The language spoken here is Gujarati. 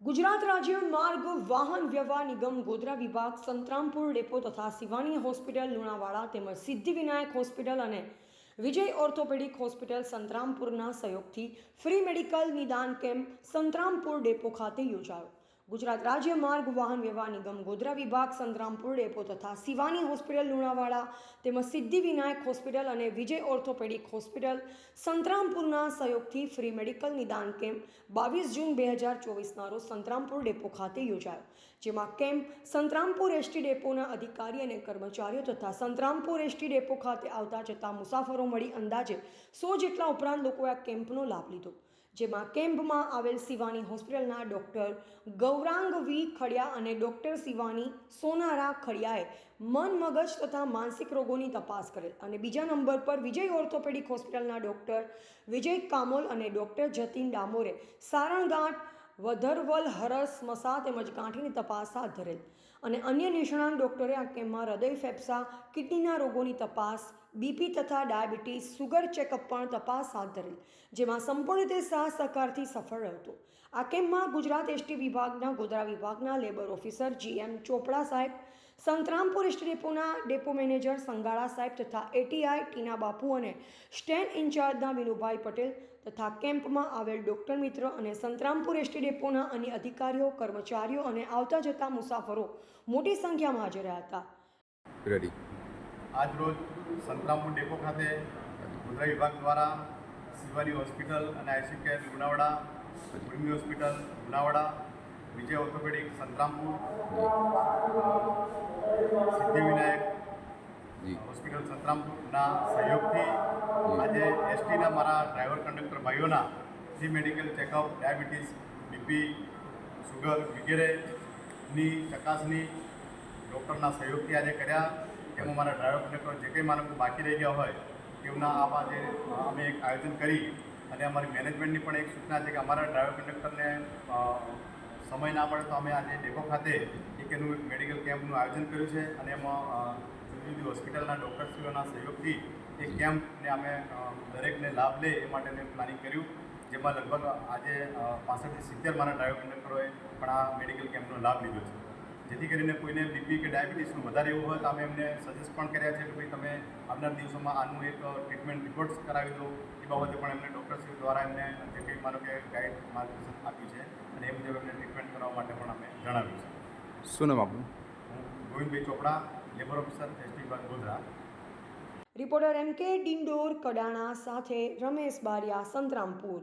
ગુજરાત રાજ્ય માર્ગ વાહન વ્યવહાર નિગમ ગોધરા વિભાગ સંતરામપુર ડેપો તથા શિવાની હોસ્પિટલ લુણાવાડા તેમજ સિદ્ધિવિનાયક હોસ્પિટલ અને વિજય ઓર્થોપેડિક હોસ્પિટલ સંતરામપુરના સહયોગથી ફ્રી મેડિકલ નિદાન કેમ્પ સંતરામપુર ડેપો ખાતે યોજાયો. ગુજરાત રાજ્ય માર્ગ વાહન વ્યવહાર નિગમ ગોધરા વિભાગ સંતરામપુર ડેપો તથા શિવાની હોસ્પિટલ લુણાવાડા તેમજ સિદ્ધિવિનાયક હોસ્પિટલ અને વિજય ઓર્થોપેડિક હોસ્પિટલ સંતરામપુરના સહયોગથી ફ્રી મેડિકલ નિદાન કેમ્પ 22 જૂન 2024ના રોજ સંતરામપુર ડેપો ખાતે યોજાયો, જેમાં કેમ્પ સંતરામપુર એસટી ડેપોના અધિકારી અને કર્મચારીઓ તથા સંતરામપુર એસટી ડેપો ખાતે આવતા જતા મુસાફરો મળી અંદાજે 100 જેટલા ઉપરાંત લોકોએ આ કેમ્પનો લાભ લીધો. જેમાં કેમ્પમાં આવેલ શિવાની હોસ્પિટલના ડૉક્ટર ગૌરાંગ વી ખડિયા અને ડૉક્ટર શિવાની સોનારા ખડિયાએ મન મગજ તથા માનસિક રોગોની તપાસ કરેલ અને બીજા નંબર પર વિજય ઓર્થોપેડિક હોસ્પિટલના ડૉક્ટર વિજય કામોલ અને ડૉક્ટર જતીન ડામોરે સારણગાંઠ, વધરવલ, હરસ, મસા તેમજ ગાંઠીની તપાસ હાથ ધરેલ અને અન્ય નિષ્ણાત ડૉક્ટરે આ કેમ્પમાં હૃદય, ફેફસા, કિડનીના રોગોની તપાસ, બીપી તથા ડાયાબિટીસ, સુગર ચેકઅપ પણ તપાસ હાથ ધરેલ, જેમાં સંપૂર્ણ રીતે સાથ સહકારથી સફળ હતો. આ કેમ્પમાં ગુજરાત એસટી વિભાગના ગોધરા વિભાગના લેબર ઓફિસર GM ચોપડા સાહેબ, સંતરામપુર એસટી ડેપોના ડેપો મેનેજર સંગાળા સાહેબ તથા ATI ટીના બાપુ અને સ્ટેન્ડ ઇન્ચાર્જના વિનુભાઈ પટેલ તથા કેમ્પમાં આવેલ ડૉક્ટર મિત્ર અને સંતરામપુર એસટી ડેપોના અન્ય અધિકારીઓ, કર્મચારીઓ અને આવતા જતા મુસાફરો મોટી સંખ્યામાં હાજર રહ્યા હતા. રેડી. આજ રોજ સંતરામપુર ડેપો ખાતે ગોધરા વિભાગ દ્વારા શિવાની હોસ્પિટલ અને ICU care Lunawada, Urmi hospital Lunawada, Vijay orthopedic Santrampur, Siddhivinayak hospital સંતરામપુરના સહયોગથી આજે એસટીના મારા ડ્રાઈવર કંડક્ટર ભાઈઓના free medical checkup, diabetes, BP, sugar વગેરેની ચકાસણી ડૉક્ટરના સહયોગથી આજે કર્યા. એમાં મારા ડ્રાઈવર કંડક્ટર જે કંઈ માનવ બાકી રહી ગયા હોય તેમના આજે અમે એક આયોજન કરી અને અમારી મેનેજમેન્ટની પણ એક સૂચના છે કે અમારા ડ્રાઈવર કંડક્ટરને સમય ના મળે તો અમે આજે ડેપો ખાતે એનું મેડિકલ કેમ્પનું આયોજન કર્યું છે અને એમાં જુદી જુદી હોસ્પિટલના ડૉક્ટરશ્રીઓના સહયોગથી એ કેમ્પને અમે દરેકને લાભ લે એ માટેનું પ્લાનિંગ કર્યું, જેમાં લગભગ આજે 65 થી 70 મારા ડ્રાઈવર કંડક્ટરોએ પણ આ મેડિકલ કેમ્પનો લાભ લીધો છે. જેથી કરીને કોઈને બીપી કે ડાયાબિટીસનું વધારે એવું હોય તો અમે એમને સજેસ્ટ પણ કર્યા છે કે ભાઈ તમે આવનાર દિવસોમાં આનું એક ટ્રીટમેન્ટ રિપોર્ટ્સ કરાવી દો. એ બાબતે પણ એમને ડૉક્ટરશ્રી દ્વારા એમને જે કંઈ માનો કે ગાઈડ માર્ગદર્શન આપ્યું છે અને એ મુજબ એમને ટ્રીટમેન્ટ કરવા માટે પણ અમે જણાવ્યું છે. શું નામ આપનું? હું ગોવિંદભાઈ ચોપડા, લેબર ઓફિસર, એસટી વિભાગ ગોધરા. રિપોર્ટર MK ડિંડોર કડાણા સાથે રમેશ બારિયા, સંતરામપુર.